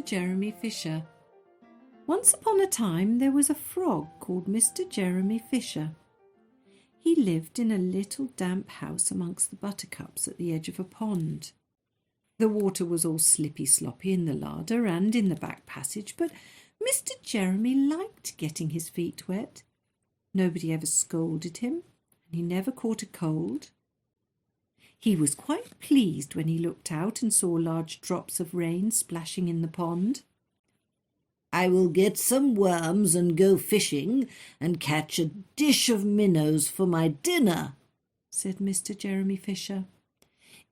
Jeremy Fisher. Once upon a time there was a frog called Mr. Jeremy Fisher. He lived in a little damp house amongst the buttercups at the edge of a pond. The water was all slippy-sloppy in the larder and in the back passage, but Mr. Jeremy liked getting his feet wet. Nobody ever scolded him, and he never caught a cold. He was quite pleased when he looked out and saw large drops of rain splashing in the pond. "I will get some worms and go fishing and catch a dish of minnows for my dinner," said Mr. Jeremy Fisher.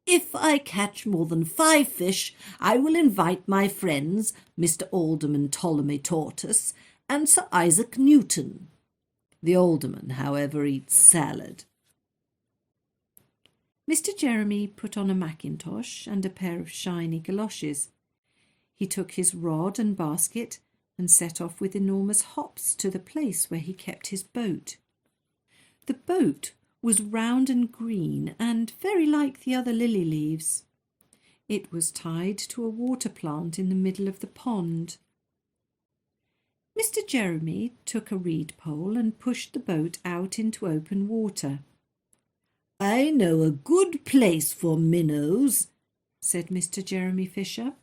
"If I catch more than 5 fish, I will invite my friends, Mr. Alderman Ptolemy Tortoise and Sir Isaac Newton." The alderman, however, eats salad. Mr. Jeremy put on a mackintosh and a pair of shiny galoshes. He took his rod and basket and set off with enormous hops to the place where he kept his boat. The boat was round and green and very like the other lily leaves. It was tied to a water plant in the middle of the pond. Mr. Jeremy took a reed pole and pushed the boat out into open water. "I know a good place for minnows," said Mr. Jeremy Fisher.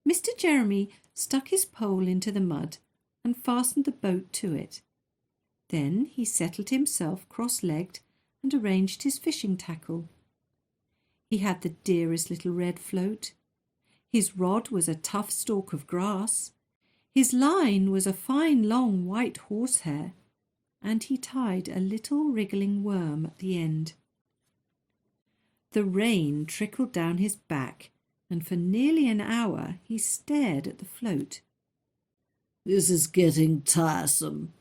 Mr. Jeremy stuck his pole into the mud and fastened the boat to it. Then he settled himself cross-legged and arranged his fishing tackle. He had the dearest little red float. His rod was a tough stalk of grass. His line was a fine long white horsehair, and he tied a little wriggling worm at the end. The rain trickled down his back, and for nearly an hour he stared at the float. "This is getting tiresome.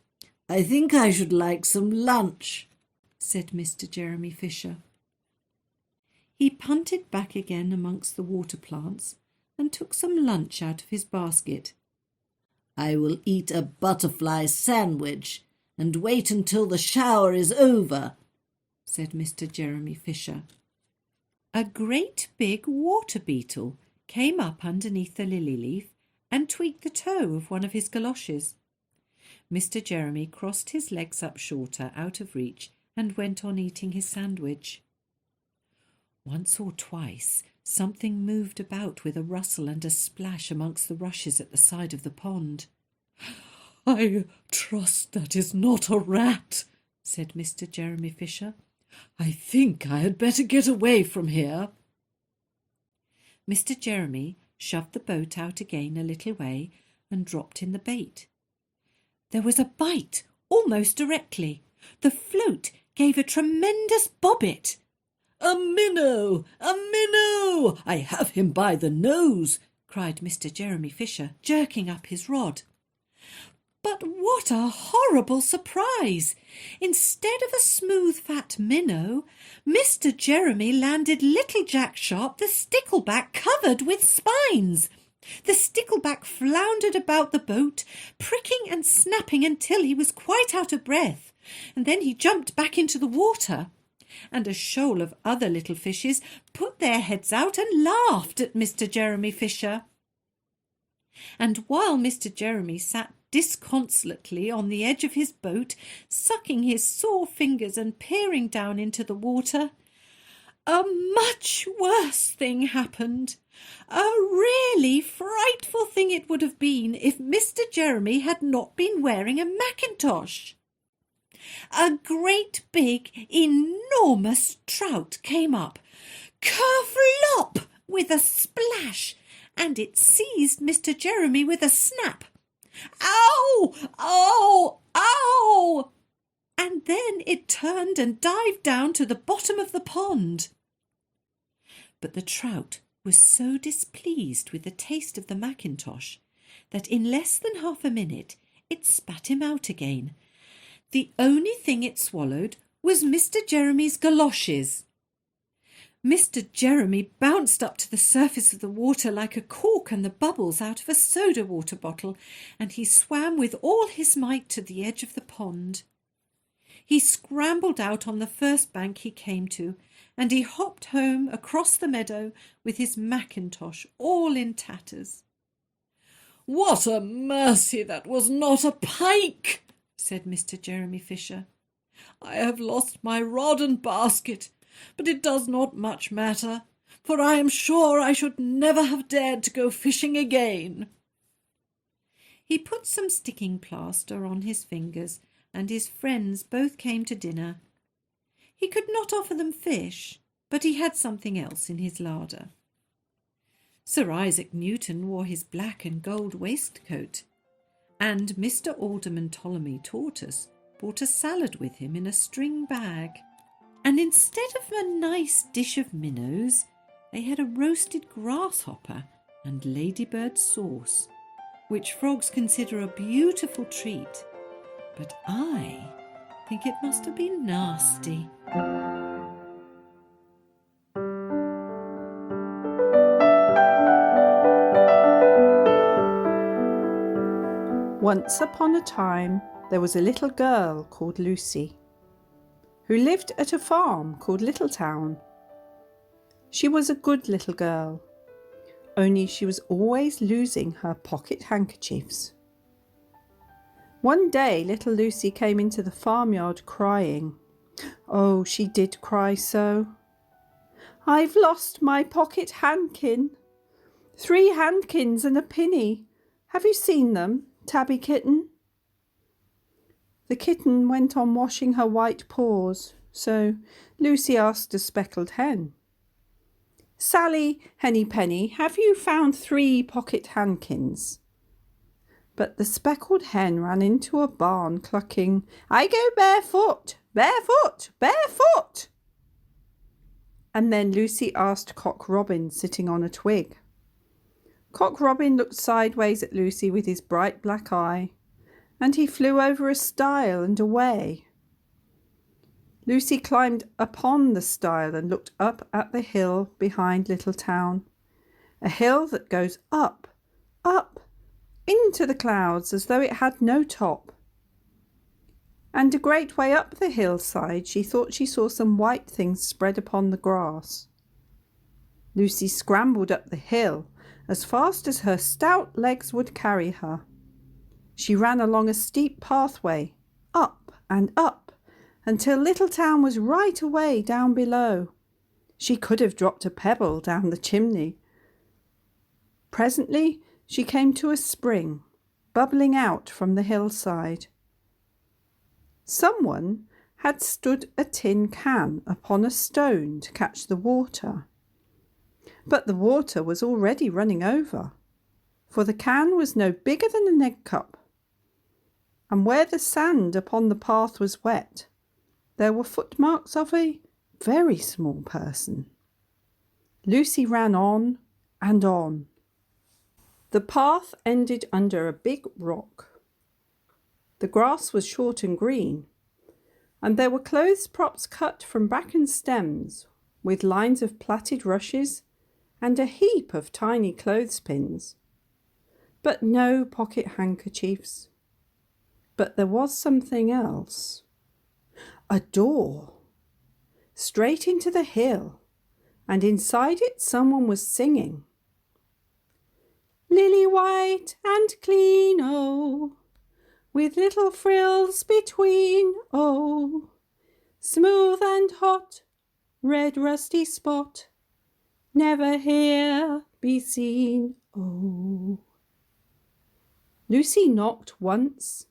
I think I should like some lunch," said Mr. Jeremy Fisher. He punted back again amongst the water plants and took some lunch out of his basket. "I will eat a butterfly sandwich and wait until the shower is over," said Mr. Jeremy Fisher. A great big water beetle came up underneath the lily leaf and tweaked the toe of one of his galoshes. Mr. Jeremy crossed his legs up shorter, out of reach, and went on eating his sandwich. Once or twice something moved about with a rustle and a splash amongst the rushes at the side of the pond. "I trust that is not a rat," said Mr. Jeremy Fisher. "I think I had better get away from here." Mr. Jeremy shoved the boat out again a little way and dropped in the bait. There was a bite almost directly. The float gave a tremendous bobbit. "A minnow! A minnow! I have him by the nose!" cried Mr. Jeremy Fisher, jerking up his rod. But what a horrible surprise! Instead of a smooth fat minnow, Mr. Jeremy landed little Jack Sharp the stickleback covered with spines. The stickleback floundered about the boat, pricking and snapping until he was quite out of breath, and then he jumped back into the water, and a shoal of other little fishes put their heads out and laughed at Mr. Jeremy Fisher. And while Mr. Jeremy sat disconsolately on the edge of his boat, sucking his sore fingers and peering down into the water, a much worse thing happened. A really frightful thing it would have been if Mr. Jeremy had not been wearing a mackintosh. A great big, enormous trout came up, kerflop, with a splash, and it seized Mr. Jeremy with a snap. "Ow! Ow! Ow!" And then it turned and dived down to the bottom of the pond. But the trout was so displeased with the taste of the mackintosh that in less than half a minute it spat him out again. The only thing it swallowed was Mr. Jeremy's galoshes. Mr. Jeremy bounced up to the surface of the water like a cork and the bubbles out of a soda-water bottle, and he swam with all his might to the edge of the pond. He scrambled out on the first bank he came to, and he hopped home across the meadow with his mackintosh all in tatters. "What a mercy that was not a pike!" said Mr. Jeremy Fisher. "I have lost my rod and basket, but it does not much matter, for I am sure I should never have dared to go fishing again." He put some sticking plaster on his fingers, and his friends both came to dinner. He could not offer them fish, but he had something else in his larder. Sir Isaac Newton wore his black and gold waistcoat, and Mr. Alderman Ptolemy Tortoise brought a salad with him in a string bag. And instead of a nice dish of minnows, they had a roasted grasshopper and ladybird sauce, which frogs consider a beautiful treat, but I think it must have been nasty. Once upon a time, there was a little girl called Lucy, who lived at a farm called Littletown. She was a good little girl, only she was always losing her pocket handkerchiefs. One day little Lucy came into the farmyard crying. Oh, she did cry so. "I've lost my pocket handkin. 3 handkins and a penny. Have you seen them, Tabby kitten?" The kitten went on washing her white paws, so Lucy asked a speckled hen, "Sally Hennypenny, have you found 3 pocket handkins?" But the speckled hen ran into a barn clucking, "I go barefoot, barefoot, barefoot." And then Lucy asked Cock Robin, sitting on a twig. Cock Robin looked sideways at Lucy with his bright black eye, and he flew over a stile and away. Lucy climbed upon the stile and looked up at the hill behind Littletown, a hill that goes up, up, into the clouds as though it had no top. And a great way up the hillside she thought she saw some white things spread upon the grass. Lucy scrambled up the hill as fast as her stout legs would carry her. She ran along a steep pathway, up and up, until Littletown was right away down below. She could have dropped a pebble down the chimney. Presently she came to a spring, bubbling out from the hillside. Someone had stood a tin can upon a stone to catch the water. But the water was already running over, for the can was no bigger than an egg cup. And where the sand upon the path was wet, there were footmarks of a very small person. Lucy ran on and on. The path ended under a big rock. The grass was short and green, and there were clothes props cut from bracken stems, with lines of plaited rushes and a heap of tiny clothespins. But no pocket handkerchiefs. But there was something else. A door, straight into the hill, and inside it someone was singing. "Lily white and clean, oh, with little frills between, oh, smooth and hot, red rusty spot, never here be seen, oh." Lucy knocked once,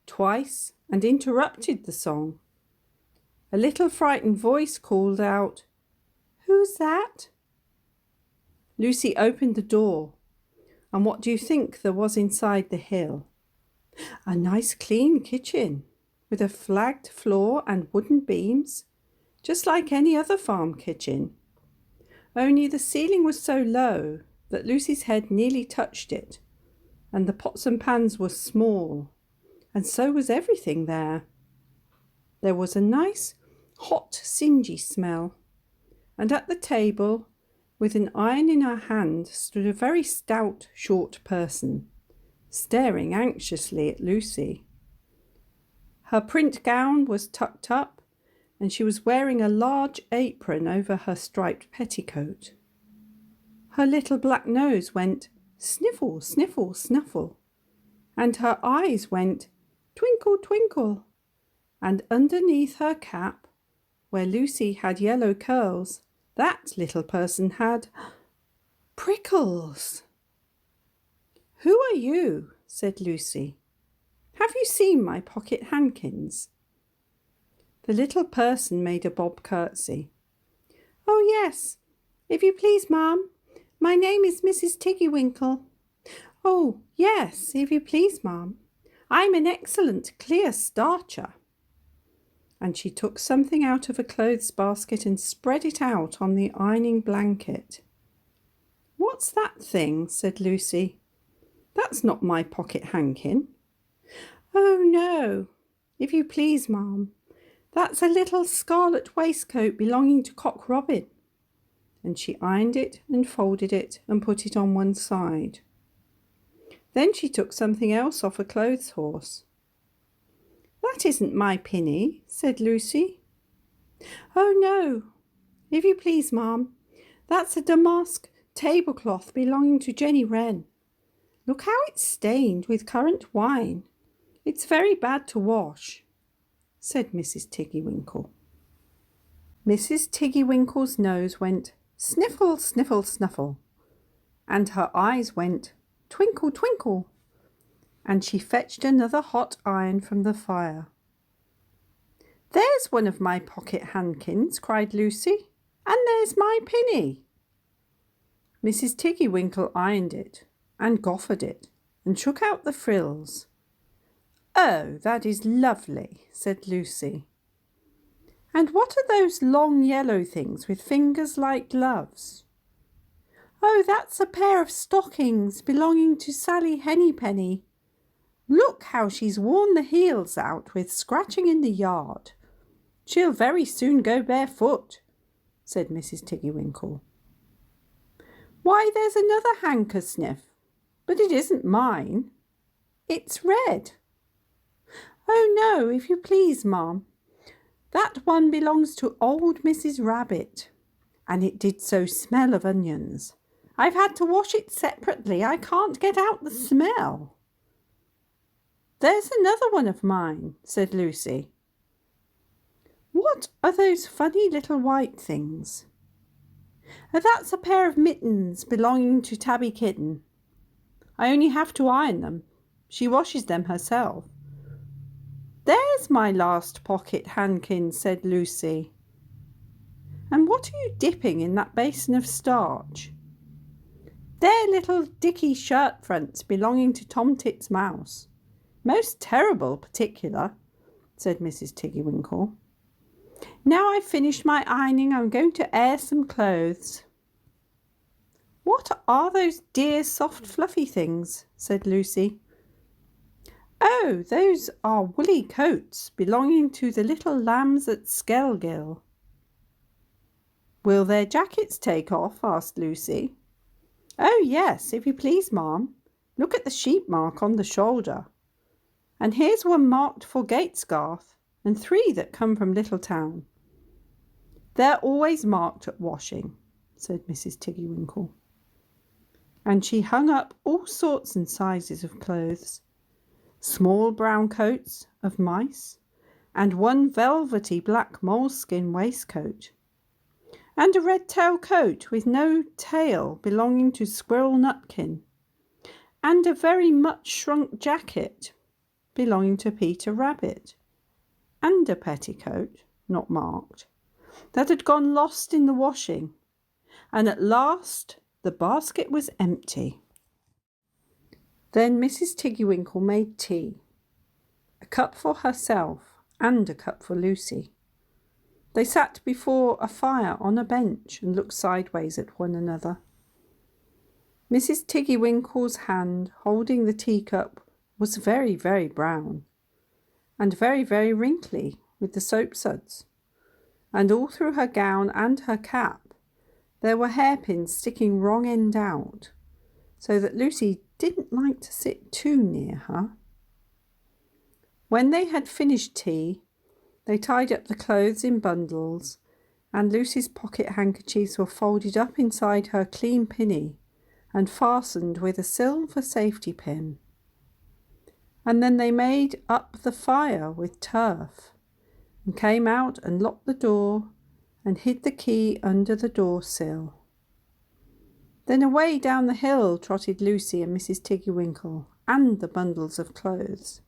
twice, and interrupted the song. A little frightened voice called out, "Who's that?" Lucy opened the door, and what do you think there was inside the hill? A nice clean kitchen, with a flagged floor and wooden beams, just like any other farm kitchen. Only the ceiling was so low that Lucy's head nearly touched it, and the pots and pans were small, and so was everything there. There was a nice, hot, singy smell, and at the table, with an iron in her hand, stood a very stout, short person, staring anxiously at Lucy. Her print gown was tucked up, and she was wearing a large apron over her striped petticoat. Her little black nose went sniffle, sniffle, snuffle, and her eyes went twinkle, twinkle, and underneath her cap, where Lucy had yellow curls, that little person had prickles. "Who are you?" said Lucy. "Have you seen my pocket handkins?" The little person made a bob curtsy. "Oh, yes, if you please, ma'am. My name is Mrs. Tiggy-Winkle." "Oh, yes, if you please, ma'am. I'm an excellent clear starcher." And she took something out of a clothes basket and spread it out on the ironing blanket. "What's that thing?" said Lucy. "That's not my pocket handkin." "Oh, no, if you please, ma'am. That's a little scarlet waistcoat belonging to Cock Robin." And she ironed it and folded it and put it on one side. Then she took something else off a clothes horse. "That isn't my pinny," said Lucy. "Oh, no, if you please, ma'am. That's a damask tablecloth belonging to Jenny Wren. Look how it's stained with currant wine. It's very bad to wash," said Mrs. Tiggy-Winkle. Mrs. Tiggy-Winkle's nose went sniffle, sniffle, snuffle, and her eyes went twinkle, twinkle, and she fetched another hot iron from the fire. "There's one of my pocket handkins," cried Lucy, "and there's my pinny." Mrs. Tiggy-Winkle ironed it and goffered it and shook out the frills. "Oh, that is lovely," said Lucy. "And what are those long yellow things with fingers like gloves?" "Oh, that's a pair of stockings belonging to Sally Hennypenny. Look how she's worn the heels out with scratching in the yard. She'll very soon go barefoot," said Mrs. Tiggy-Winkle. "Why, there's another handkersniff, but it isn't mine. It's red." "Oh, no, if you please, ma'am. That one belongs to old Mrs. Rabbit, and it did so smell of onions. I've had to wash it separately. I can't get out the smell." "There's another one of mine," said Lucy. "What are those funny little white things?" "Oh, that's a pair of mittens belonging to Tabby Kitten. I only have to iron them. She washes them herself." "There's my last pocket handkin," said Lucy. "And what are you dipping in that basin of starch?" "They're little dicky shirt fronts belonging to Tom Tit's mouse. Most terrible particular," said Mrs. Tiggy-Winkle. "Now I've finished my ironing, I'm going to air some clothes." "What are those dear soft fluffy things?" said Lucy. "Oh, those are woolly coats belonging to the little lambs at Skelgill." "Will their jackets take off?" asked Lucy. "Oh, yes, if you please, ma'am. Look at the sheep mark on the shoulder. And here's one marked for Gatesgarth, and 3 that come from Littletown." "They're always marked at washing," said Mrs. Tiggy-Winkle. And she hung up all sorts and sizes of clothes. Small brown coats of mice, and one velvety black moleskin waistcoat, and a red tail coat with no tail belonging to Squirrel Nutkin, and a very much shrunk jacket belonging to Peter Rabbit, and a petticoat, not marked, that had gone lost in the washing, and at last the basket was empty. Then Mrs. Tiggy-Winkle made tea, a cup for herself and a cup for Lucy. They sat before a fire on a bench and looked sideways at one another. Mrs. Tiggy-Winkle's hand holding the teacup was very, very brown, and very, very wrinkly with the soap suds, and all through her gown and her cap there were hairpins sticking wrong end out, so that Lucy didn't like to sit too near her. When they had finished tea, they tied up the clothes in bundles, and Lucy's pocket handkerchiefs were folded up inside her clean pinny and fastened with a silver safety pin. And then they made up the fire with turf, and came out and locked the door and hid the key under the door sill. Then away down the hill trotted Lucy and Mrs. Tiggy-Winkle and the bundles of clothes.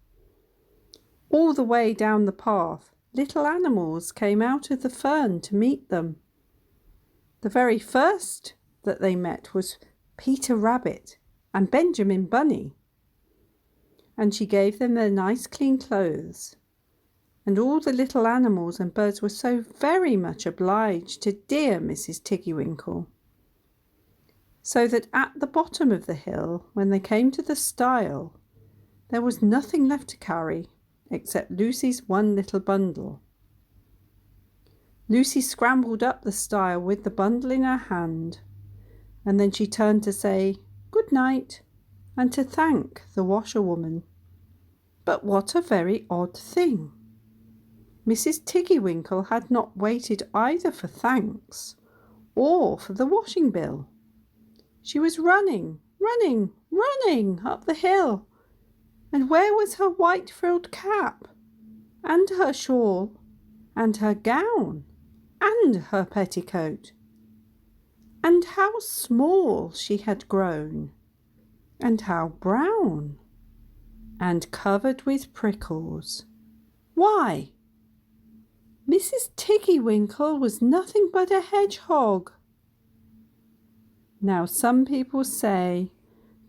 All the way down the path, little animals came out of the fern to meet them. The very first that they met was Peter Rabbit and Benjamin Bunny, and she gave them their nice clean clothes. And all the little animals and birds were so very much obliged to dear Mrs. Tiggy-Winkle, so that at the bottom of the hill, when they came to the stile, there was nothing left to carry except Lucy's one little bundle. Lucy scrambled up the stile with the bundle in her hand, and then she turned to say good night and to thank the washerwoman. But what a very odd thing! Mrs. Tiggy-Winkle had not waited either for thanks or for the washing bill. She was running up the hill, and where was her white frilled cap, and her shawl, and her gown, and her petticoat? And how small she had grown, and how brown, and covered with prickles. Why, Mrs. Tiggy-Winkle was nothing but a hedgehog. Now some people say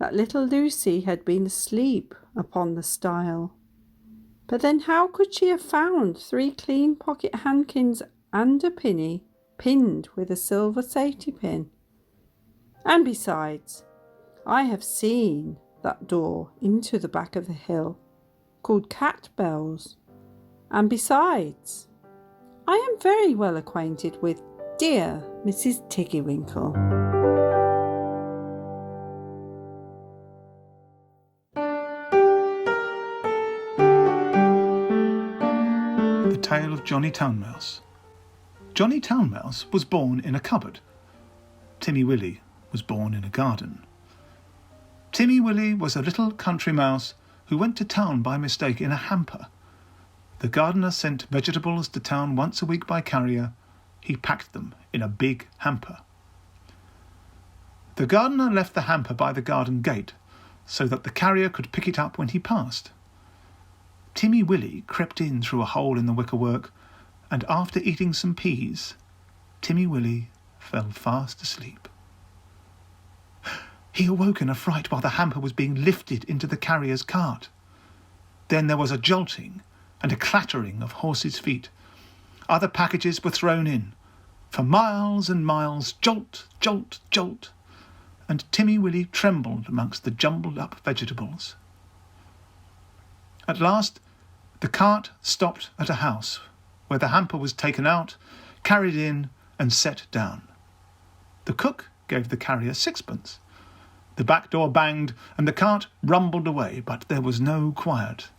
that little Lucy had been asleep upon the stile, but then how could she have found 3 clean pocket handkins and a pinny pinned with a silver safety pin? And besides, I have seen that door into the back of the hill, called Cat Bells, and besides, I am very well acquainted with dear Mrs. Tiggy-Winkle. The Tale of Johnny Townmouse. Johnny Townmouse was born in a cupboard. Timmy Willie was born in a garden. Timmy Willie was a little country mouse who went to town by mistake in a hamper. The gardener sent vegetables to town once a week by carrier. He packed them in a big hamper. The gardener left the hamper by the garden gate so that the carrier could pick it up when he passed. Timmy Willie crept in through a hole in the wickerwork, and after eating some peas, Timmy Willie fell fast asleep. He awoke in a fright while the hamper was being lifted into the carrier's cart. Then there was a jolting and a clattering of horses' feet. Other packages were thrown in. For miles and miles, jolt, jolt, jolt, and Timmy Willie trembled amongst the jumbled-up vegetables. At last, the cart stopped at a house, where the hamper was taken out, carried in, and set down. The cook gave the carrier 6pence. The back door banged, and the cart rumbled away, but there was no quiet.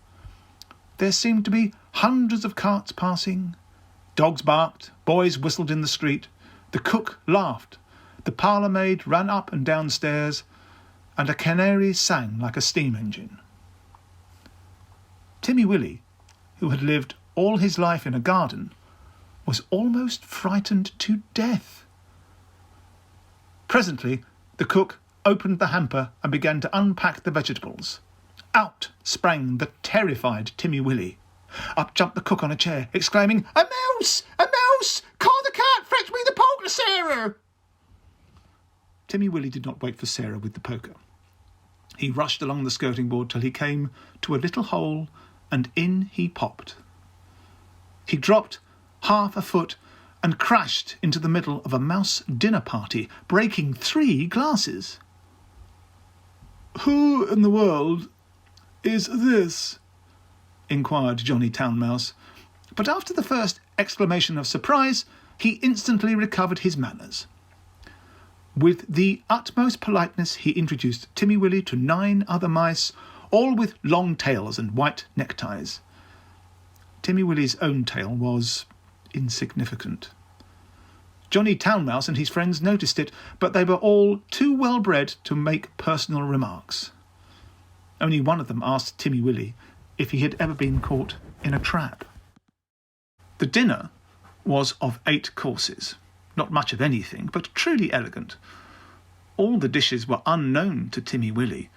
There seemed to be hundreds of carts passing. Dogs barked, boys whistled in the street, the cook laughed, the parlour-maid ran up and down stairs, and a canary sang like a steam engine. Timmy Willie, who had lived all his life in a garden, was almost frightened to death. Presently, the cook opened the hamper and began to unpack the vegetables. Out sprang the terrified Timmy Willie. Up jumped the cook on a chair, exclaiming, "A mouse! A mouse! Call the cat! Fetch me the poker, Sarah!" Timmy Willie did not wait for Sarah with the poker. He rushed along the skirting board till he came to a little hole, and in he popped. He dropped half a foot and crashed into the middle of a mouse dinner party, breaking 3 glasses. "Who in the world is this?" inquired Johnny Townmouse, but after the first exclamation of surprise, he instantly recovered his manners. With the utmost politeness he introduced Timmy Willie to 9 other mice, all with long tails and white neckties. Timmy Willie's own tale was insignificant. Johnny Townmouse and his friends noticed it, but they were all too well bred to make personal remarks. Only one of them asked Timmy Willie if he had ever been caught in a trap. The dinner was of 8 courses, not much of anything, but truly elegant. All the dishes were unknown to Timmy Willie,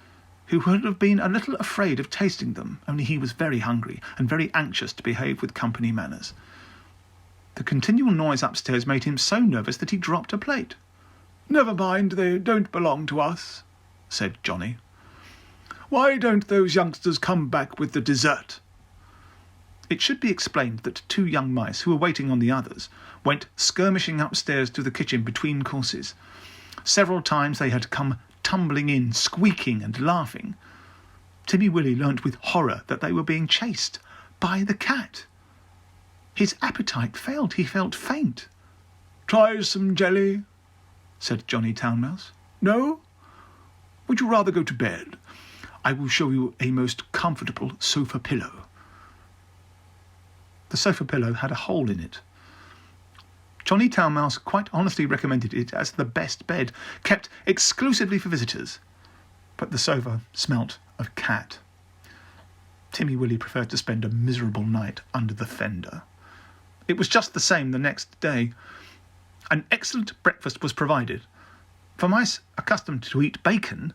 who would have been a little afraid of tasting them, only he was very hungry and very anxious to behave with company manners. The continual noise upstairs made him so nervous that he dropped a plate. "Never mind, they don't belong to us," said Johnny. "Why don't those youngsters come back with the dessert?" It should be explained that 2 young mice, who were waiting on the others, went skirmishing upstairs to the kitchen between courses. Several times they had come tumbling in, squeaking and laughing. Timmy Willie learnt with horror that they were being chased by the cat. His appetite failed. He felt faint. "Try some jelly," said Johnny Townmouse. "No? Would you rather go to bed? I will show you a most comfortable sofa pillow." The sofa pillow had a hole in it. Johnny Townmouse quite honestly recommended it as the best bed, kept exclusively for visitors, but the sofa smelt of cat. Timmy Willie preferred to spend a miserable night under the fender. It was just the same the next day. An excellent breakfast was provided. For mice accustomed to eat bacon,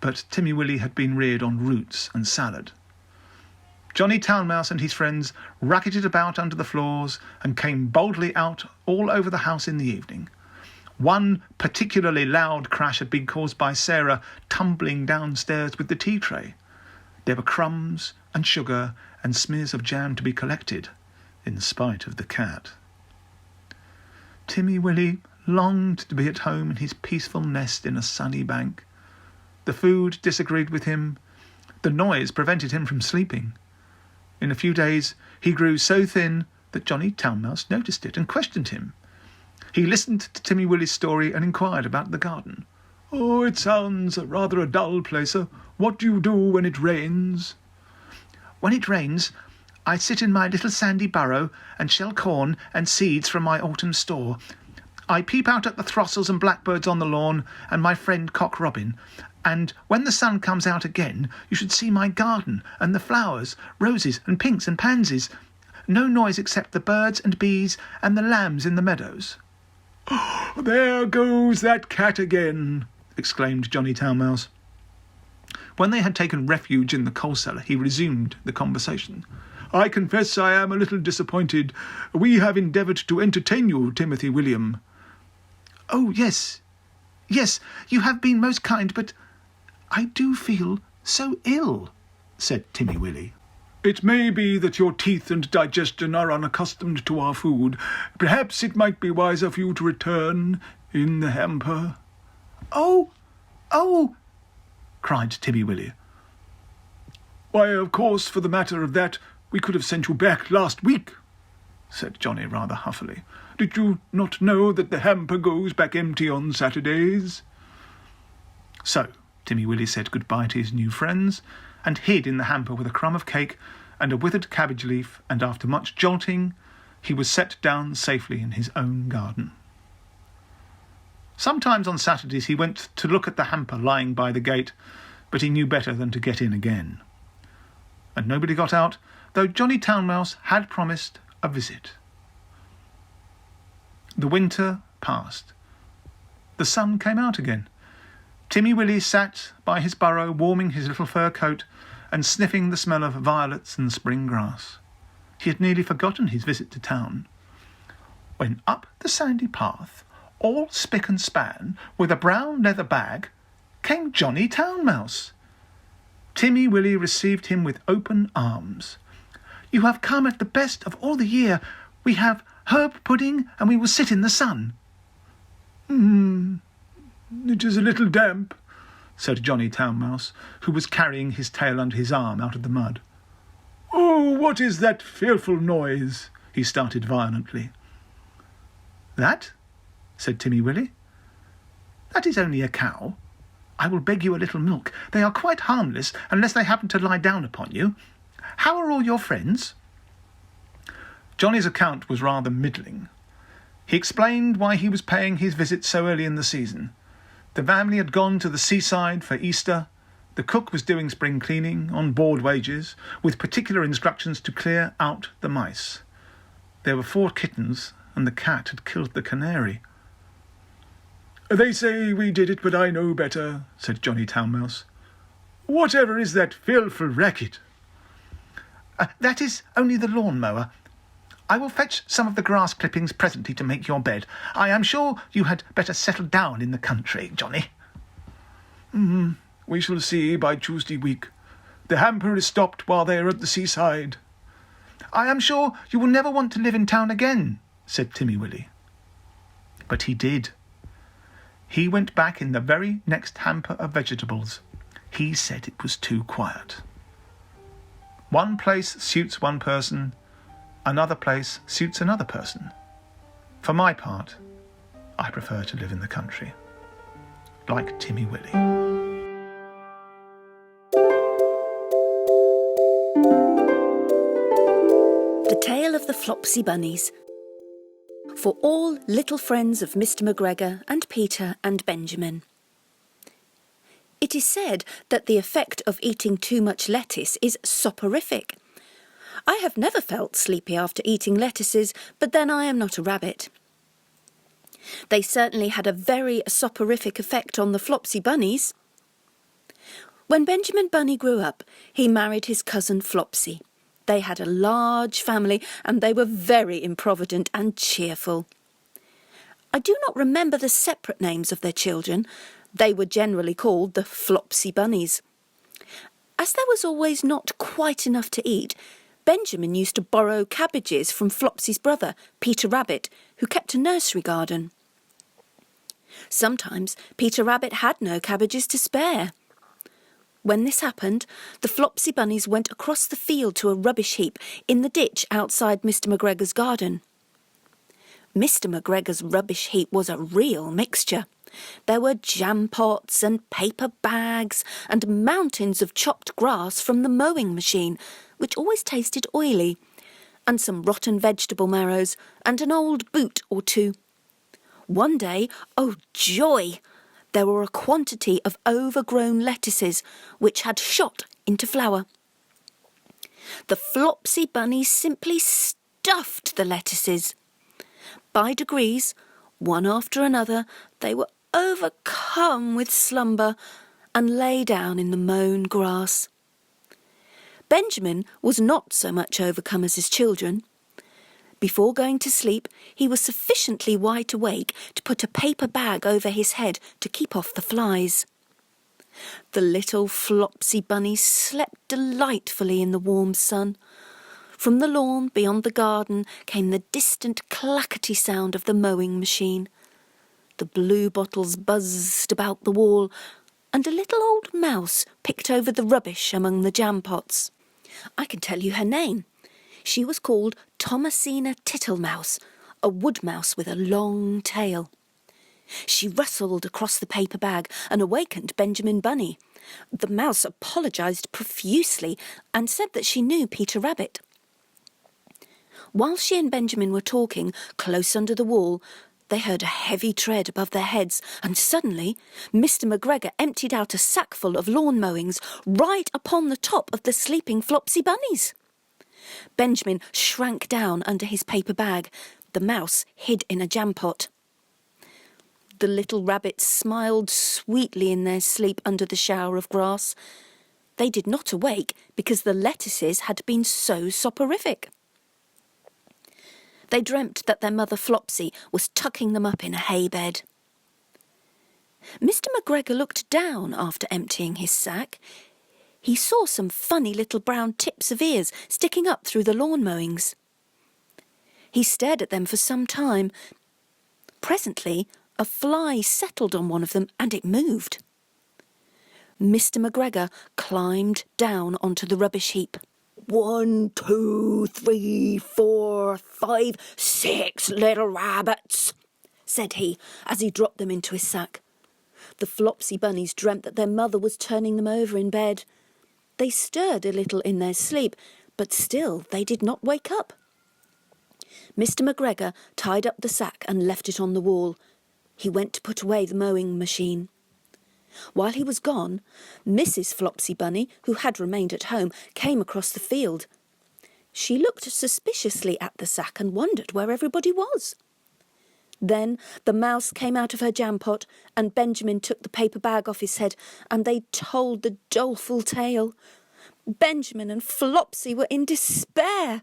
but Timmy Willie had been reared on roots and salad. Johnny Townmouse and his friends racketed about under the floors and came boldly out all over the house in the evening. One particularly loud crash had been caused by Sarah tumbling downstairs with the tea tray. There were crumbs and sugar and smears of jam to be collected, in spite of the cat. Timmy Willie longed to be at home in his peaceful nest in a sunny bank. The food disagreed with him. The noise prevented him from sleeping. In a few days he grew so thin that Johnny Townmouse noticed it and questioned him. He listened to Timmy Willie's story and inquired about the garden. "Oh, it sounds rather a dull place. What do you do when it rains?" "When it rains, I sit in my little sandy burrow and shell corn and seeds from my autumn store. I peep out at the throstles and blackbirds on the lawn and my friend Cock Robin. And when the sun comes out again, you should see my garden and the flowers, roses and pinks and pansies. No noise except the birds and bees and the lambs in the meadows." "There goes that cat again," exclaimed Johnny Townmouse. When they had taken refuge in the coal cellar, he resumed the conversation. "I confess I am a little disappointed. We have endeavoured to entertain you, Timothy William." "Oh, yes, you have been most kind, but I do feel so ill," said Timmy Willie. "It may be that your teeth and digestion are unaccustomed to our food. Perhaps it might be wiser for you to return in the hamper." Oh, cried Timmy Willie. "Why, of course, for the matter of that, we could have sent you back last week," said Johnny rather huffily. "Did you not know that the hamper goes back empty on Saturdays?" So Timmy Willie said goodbye to his new friends and hid in the hamper with a crumb of cake and a withered cabbage leaf, and after much jolting he was set down safely in his own garden. Sometimes on Saturdays he went to look at the hamper lying by the gate, but he knew better than to get in again. And nobody got out, though Johnny Townmouse had promised a visit. The winter passed. The sun came out again. Timmy Willie sat by his burrow, warming his little fur coat and sniffing the smell of violets and spring grass. He had nearly forgotten his visit to town, when up the sandy path, all spick and span, with a brown leather bag, came Johnny Townmouse. Timmy Willie received him with open arms. "You have come at the best of all the year. We have herb pudding, and we will sit in the sun." "It is a little damp," said Johnny Townmouse, who was carrying his tail under his arm out of the mud. "Oh, what is that fearful noise?" he started violently. "That?" said Timmy Willie. "That is only a cow. I will beg you a little milk. They are quite harmless, unless they happen to lie down upon you. How are all your friends?" Johnny's account was rather middling. He explained why he was paying his visit so early in the season. The family had gone to the seaside for Easter. The cook was doing spring cleaning on board wages, with particular instructions to clear out the mice. There were 4 kittens, and the cat had killed the canary. "They say we did it, but I know better," said Johnny Townmouse. "Whatever is that fearful racket?" "That is only the lawn-mower. I will fetch some of the grass clippings presently to make your bed. I am sure you had better settle down in the country, Johnny." "We shall see by Tuesday week. The hamper is stopped while they are at the seaside." "I am sure you will never want to live in town again," said Timmy Willie. But he did. He went back in the very next hamper of vegetables. He said it was too quiet. One place suits one person, another place suits another person. For my part, I prefer to live in the country, like Timmy Willie. The Tale of the Flopsy Bunnies. For all little friends of Mr. McGregor and Peter and Benjamin. It is said that the effect of eating too much lettuce is soporific. I have never felt sleepy after eating lettuces, but then I am not a rabbit. They certainly had a very soporific effect on the Flopsy Bunnies. When Benjamin Bunny grew up, he married his cousin Flopsy. They had a large family and they were very improvident and cheerful. I do not remember the separate names of their children. They were generally called the Flopsy Bunnies. As there was always not quite enough to eat, Benjamin used to borrow cabbages from Flopsy's brother, Peter Rabbit, who kept a nursery garden. Sometimes Peter Rabbit had no cabbages to spare. When this happened, the Flopsy Bunnies went across the field to a rubbish heap in the ditch outside Mr. McGregor's garden. Mr. McGregor's rubbish heap was a real mixture. There were jam pots and paper bags and mountains of chopped grass from the mowing machine, which always tasted oily, and some rotten vegetable marrows and an old boot or two. One day, oh joy! There were a quantity of overgrown lettuces which had shot into flower. The Flopsy Bunnies simply stuffed the lettuces. By degrees, one after another, they were overcome with slumber and lay down in the mown grass. Benjamin was not so much overcome as his children. Before going to sleep, he was sufficiently wide awake to put a paper bag over his head to keep off the flies. The little Flopsy Bunnies slept delightfully in the warm sun. From the lawn beyond the garden came the distant clackety sound of the mowing machine. The blue bottles buzzed about the wall, and a little old mouse picked over the rubbish among the jam pots. I can tell you her name. She was called Thomasina Tittlemouse, a wood mouse with a long tail. She rustled across the paper bag and awakened Benjamin Bunny. The mouse apologised profusely and said that she knew Peter Rabbit. While she and Benjamin were talking, close under the wall, they heard a heavy tread above their heads, and suddenly Mr. McGregor emptied out a sackful of lawn mowings right upon the top of the sleeping Flopsy Bunnies. Benjamin shrank down under his paper bag. The mouse hid in a jam pot. The little rabbits smiled sweetly in their sleep under the shower of grass. They did not awake because the lettuces had been so soporific. They dreamt that their mother Flopsy was tucking them up in a hay bed. Mr. McGregor looked down after emptying his sack. He saw some funny little brown tips of ears sticking up through the lawn mowings. He stared at them for some time. Presently, a fly settled on one of them and it moved. Mr. McGregor climbed down onto the rubbish heap. 1, 2, 3, 4, 5, 6 little rabbits, said he as he dropped them into his sack. The Flopsy Bunnies dreamt that their mother was turning them over in bed. They stirred a little in their sleep, but still they did not wake up. Mr. McGregor tied up the sack and left it on the wall. He went to put away the mowing machine. While he was gone, Mrs. Flopsy Bunny, who had remained at home, came across the field. She looked suspiciously at the sack and wondered where everybody was. Then the mouse came out of her jam pot, and Benjamin took the paper bag off his head, and they told the doleful tale. Benjamin and Flopsy were in despair.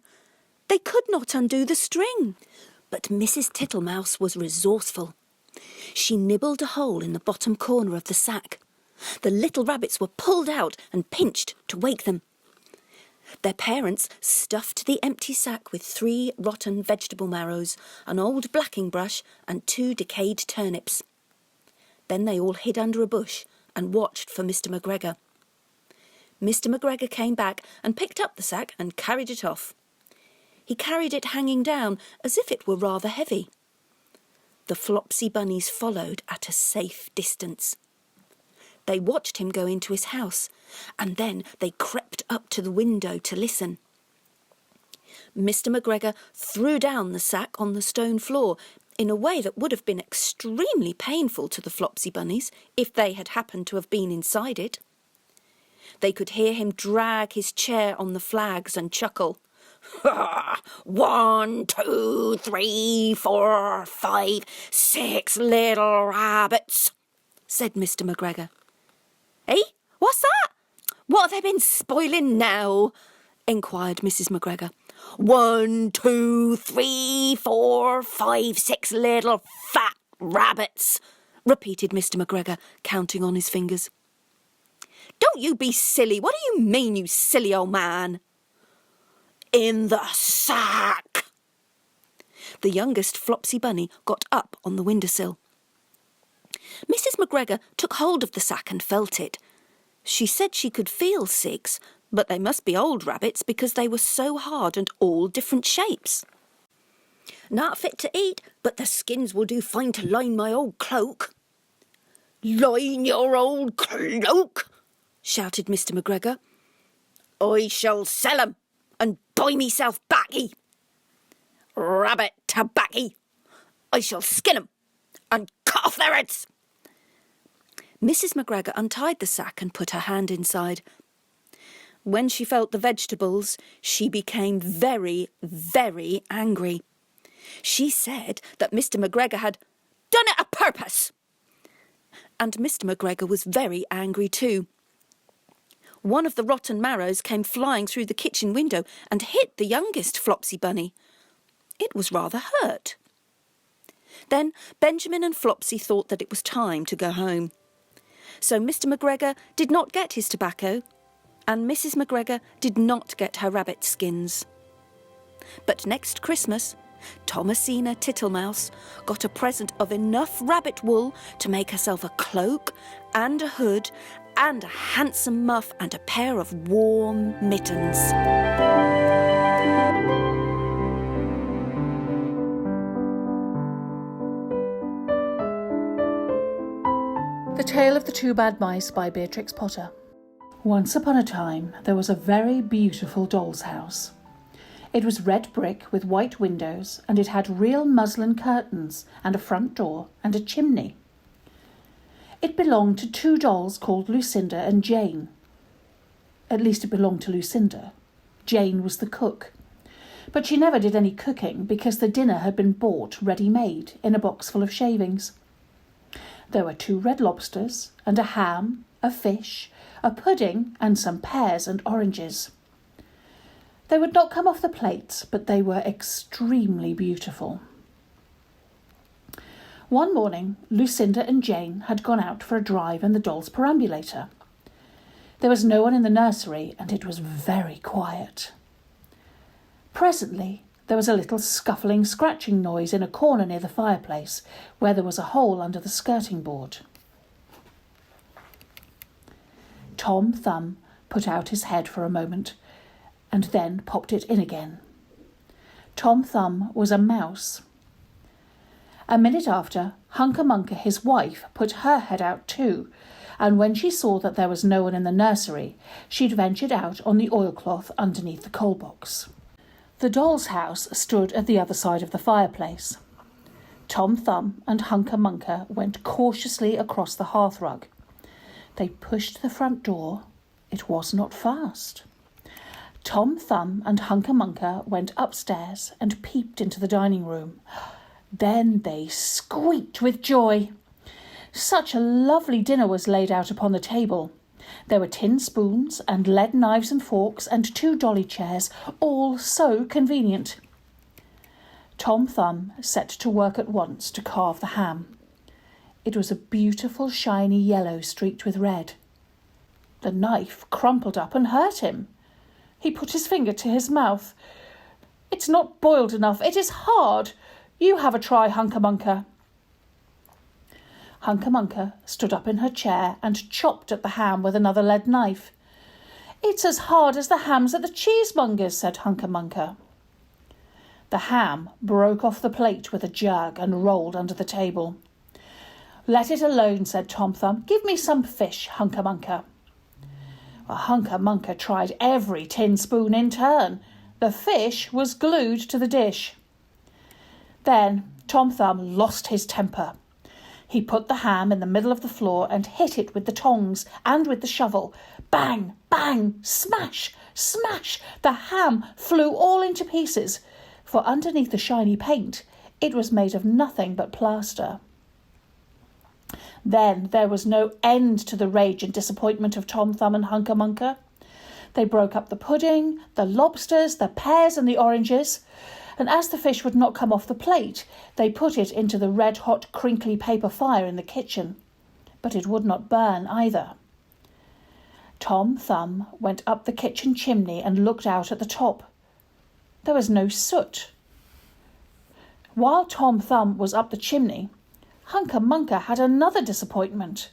They could not undo the string. But Mrs. Tittlemouse was resourceful. She nibbled a hole in the bottom corner of the sack. The little rabbits were pulled out and pinched to wake them. Their parents stuffed the empty sack with 3 rotten vegetable marrows, an old blacking brush, and 2 decayed turnips. Then they all hid under a bush and watched for Mr. McGregor. Mr. McGregor came back and picked up the sack and carried it off. He carried it hanging down as if it were rather heavy. The Flopsy Bunnies followed at a safe distance. They watched him go into his house, and then they crept up to the window to listen. Mr. McGregor threw down the sack on the stone floor in a way that would have been extremely painful to the Flopsy Bunnies if they had happened to have been inside it. They could hear him drag his chair on the flags and chuckle. 1, 2, 3, 4, 5, 6 little rabbits, said Mr. McGregor. Eh? What's that? What have they been spoiling now? Inquired Mrs. McGregor. 1, 2, 3, 4, 5, 6 little fat rabbits, repeated Mr. McGregor, counting on his fingers. Don't you be silly. What do you mean, you silly old man? In the sack. The youngest Flopsy Bunny got up on the windowsill. Mrs. McGregor took hold of the sack and felt it. She said she could feel 6, but they must be old rabbits because they were so hard and all different shapes. Not fit to eat, but the skins will do fine to line my old cloak. Line your old cloak, shouted Mr. McGregor. I shall sell 'em and buy myself baccy. Rabbit tobaccy. I shall skin 'em and cut off their heads. Mrs. McGregor untied the sack and put her hand inside. When she felt the vegetables, she became very, very angry. She said that Mr. McGregor had done it a purpose. And Mr. McGregor was very angry too. One of the rotten marrows came flying through the kitchen window and hit the youngest Flopsy Bunny. It was rather hurt. Then Benjamin and Flopsy thought that it was time to go home. So Mr. McGregor did not get his tobacco, and Mrs. McGregor did not get her rabbit skins. But next Christmas, Thomasina Tittlemouse got a present of enough rabbit wool to make herself a cloak and a hood and a handsome muff and a pair of warm mittens. The Tale of the Two Bad Mice by Beatrix Potter. Once upon a time, there was a very beautiful doll's house. It was red brick with white windows, and it had real muslin curtains and a front door and a chimney. It belonged to 2 dolls called Lucinda and Jane. At least it belonged to Lucinda. Jane was the cook. But she never did any cooking because the dinner had been bought ready-made in a box full of shavings. There were 2 red lobsters and a ham, a fish, a pudding and some pears and oranges. They would not come off the plates, but they were extremely beautiful. One morning, Lucinda and Jane had gone out for a drive in the doll's perambulator. There was no one in the nursery, and it was very quiet. Presently, there was a little scuffling, scratching noise in a corner near the fireplace, where there was a hole under the skirting board. Tom Thumb put out his head for a moment, and then popped it in again. Tom Thumb was a mouse. A minute after, Hunca Munca, his wife, put her head out too, and when she saw that there was no one in the nursery, she'd ventured out on the oilcloth underneath the coal box. The doll's house stood at the other side of the fireplace. Tom Thumb and Hunca Munca went cautiously across the hearthrug. They pushed the front door. It was not fast. Tom Thumb and Hunca Munca went upstairs and peeped into the dining room. Then they squeaked with joy. Such a lovely dinner was laid out upon the table. There were tin spoons and lead knives and forks and 2 dolly chairs, all so convenient. Tom Thumb set to work at once to carve the ham. It was a beautiful shiny yellow streaked with red. The knife crumpled up and hurt him. He put his finger to his mouth. "It's not boiled enough. It is hard. You have a try, Hunca Munca." Hunca Munca stood up in her chair and chopped at the ham with another lead knife. "It's as hard as the hams at the cheesemonger's," said Hunca Munca. The ham broke off the plate with a jerk and rolled under the table. "Let it alone," said Tom Thumb. "Give me some fish, Hunca Munca." Hunca Munca tried every tin spoon in turn. The fish was glued to the dish. Then Tom Thumb lost his temper. He put the ham in the middle of the floor and hit it with the tongs and with the shovel. Bang, bang, smash, smash! The ham flew all into pieces, for underneath the shiny paint it was made of nothing but plaster. Then there was no end to the rage and disappointment of Tom Thumb and Hunca Munca. They broke up the pudding, the lobsters, the pears and the oranges, and as the fish would not come off the plate, they put it into the red-hot, crinkly paper fire in the kitchen. But it would not burn either. Tom Thumb went up the kitchen chimney and looked out at the top. There was no soot. While Tom Thumb was up the chimney, Hunca Munca had another disappointment.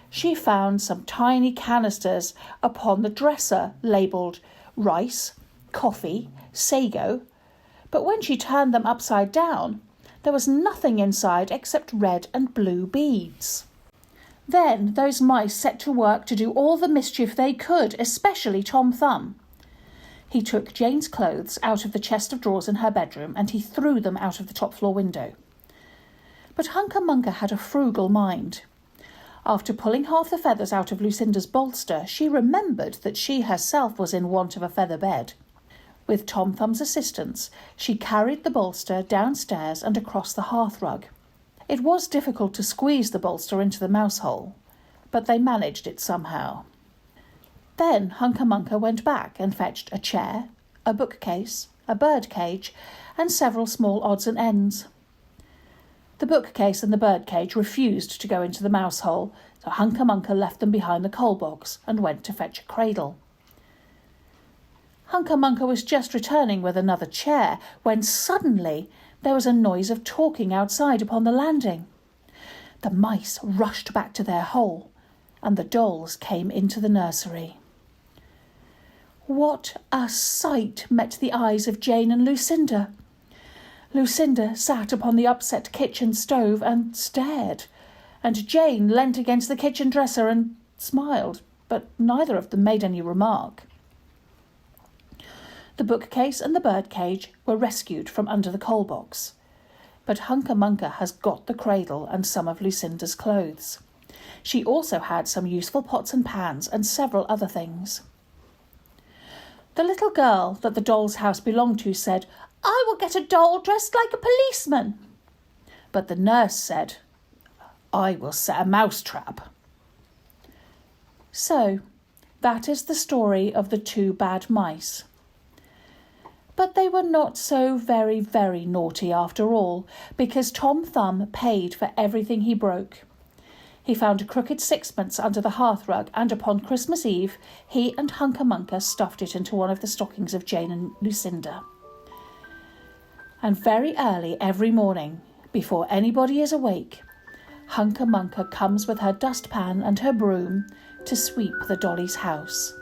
She found some tiny canisters upon the dresser labelled rice, coffee, sago, but when she turned them upside down, there was nothing inside except red and blue beads. Then those mice set to work to do all the mischief they could, especially Tom Thumb. He took Jane's clothes out of the chest of drawers in her bedroom and he threw them out of the top floor window. But Hunca Munca had a frugal mind. After pulling half the feathers out of Lucinda's bolster, she remembered that she herself was in want of a feather bed. With Tom Thumb's assistance, she carried the bolster downstairs and across the hearthrug. It was difficult to squeeze the bolster into the mouse hole, but they managed it somehow. Then Hunca Munca went back and fetched a chair, a bookcase, a bird cage, and several small odds and ends. The bookcase and the bird cage refused to go into the mouse hole, so Hunca Munca left them behind the coal box and went to fetch a cradle. Hunca Munca was just returning with another chair when suddenly there was a noise of talking outside upon the landing. The mice rushed back to their hole, and the dolls came into the nursery. What a sight met the eyes of Jane and Lucinda! Lucinda sat upon the upset kitchen stove and stared, and Jane leant against the kitchen dresser and smiled, but neither of them made any remark. The bookcase and the birdcage were rescued from under the coal box, but Hunca Munca has got the cradle and some of Lucinda's clothes. She also had some useful pots and pans and several other things. The little girl that the doll's house belonged to said, "I will get a doll dressed like a policeman." But the nurse said, "I will set a mousetrap." So, that is the story of the 2 bad mice. But they were not so very, very naughty after all, because Tom Thumb paid for everything he broke. He found a crooked sixpence under the hearthrug, and upon Christmas Eve he and Hunca Munca stuffed it into one of the stockings of Jane and Lucinda. And very early every morning, before anybody is awake, Hunca Munca comes with her dustpan and her broom to sweep the dolly's house.